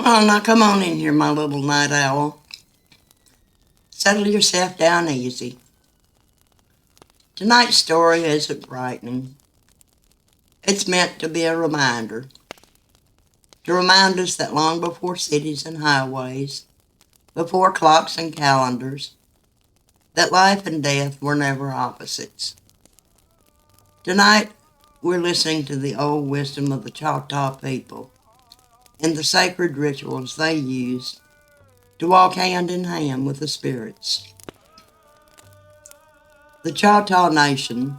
Well, now come on in here, my little night owl. Settle yourself down easy. Tonight's story isn't frightening. It's meant to be a reminder. To remind us that long before cities and highways, before clocks and calendars, that life and death were never opposites. Tonight, we're listening to the old wisdom of the Choctaw people and the sacred rituals they used to walk hand in hand with the spirits. The Choctaw Nation,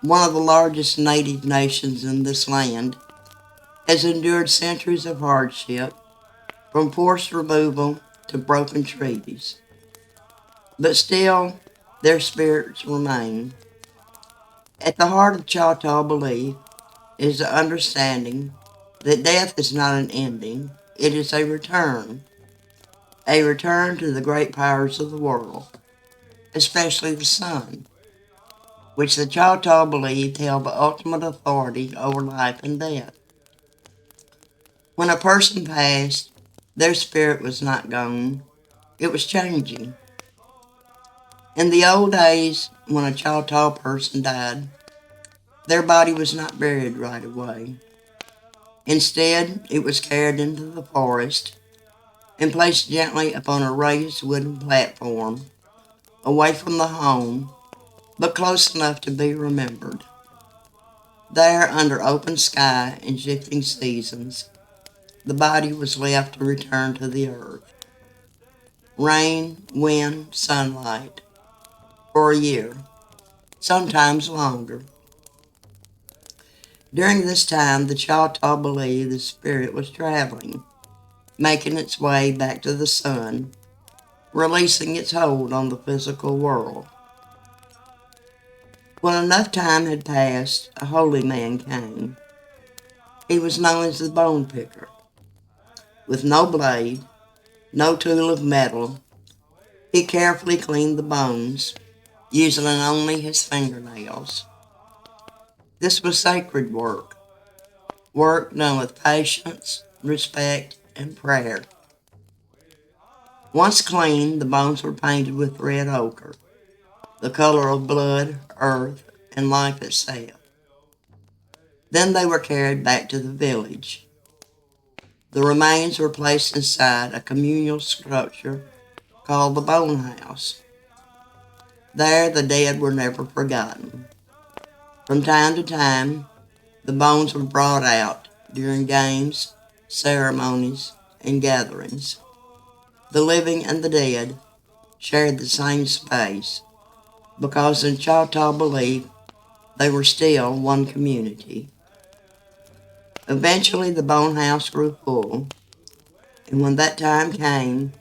one of the largest native nations in this land, has endured centuries of hardship, from forced removal to broken treaties. But still, their spirits remain. At the heart of Choctaw belief is the understanding that death is not an ending, it is a return to the great powers of the world, especially the sun, which the Choctaw believed held the ultimate authority over life and death. When a person passed, their spirit was not gone, it was changing. In the old days, when a Choctaw person died, their body was not buried right away. Instead, it was carried into the forest and placed gently upon a raised wooden platform, away from the home, but close enough to be remembered. There, under open sky and shifting seasons, the body was left to return to the earth. Rain, wind, sunlight, for a year, sometimes longer. During this time, the Choctaw believed the spirit was traveling, making its way back to the sun, releasing its hold on the physical world. When enough time had passed, a holy man came. He was known as the bone picker. With no blade, no tool of metal, he carefully cleaned the bones, using only his fingernails. This was sacred work done with patience, respect, and prayer. Once cleaned, the bones were painted with red ochre, the color of blood, earth, and life itself. Then they were carried back to the village. The remains were placed inside a communal structure called the Bone House. There, the dead were never forgotten. From time to time, the bones were brought out during games, ceremonies, and gatherings. The living and the dead shared the same space because in Choctaw belief, they were still one community. Eventually, the bone house grew full, and when that time came,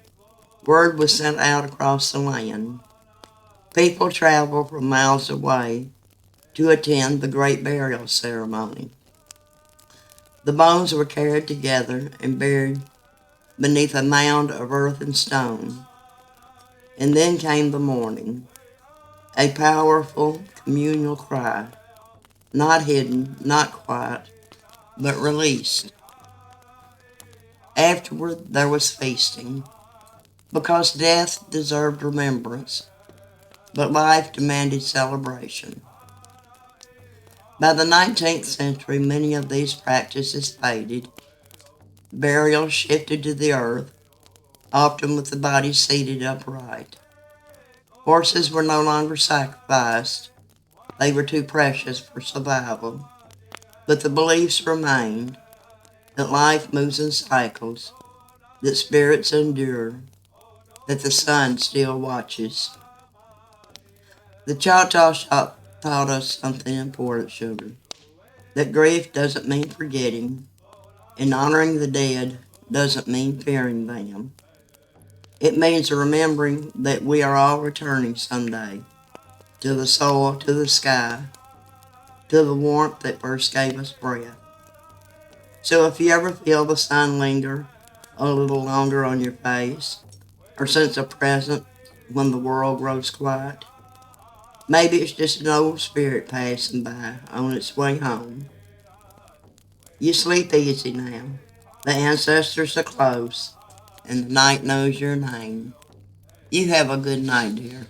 word was sent out across the land. People traveled from miles away to attend the great burial ceremony. The bones were carried together and buried beneath a mound of earth and stone. And then came the morning, a powerful communal cry, not hidden, not quiet, but released. Afterward, there was feasting, because death deserved remembrance, but life demanded celebration. By the 19th century, many of these practices faded. Burial shifted to the earth, often with the body seated upright. Horses were no longer sacrificed. They were too precious for survival. But the beliefs remained that life moves in cycles, that spirits endure, that the sun still watches. The Choctaw taught us something important, sugar, that grief doesn't mean forgetting, and honoring the dead doesn't mean fearing them. It means remembering that we are all returning someday to the soil, to the sky, to the warmth that first gave us breath. So if you ever feel the sun linger a little longer on your face, or sense a presence when the world grows quiet, maybe it's just an old spirit passing by on its way home. You sleep easy now. The ancestors are close, and the night knows your name. You have a good night, dear.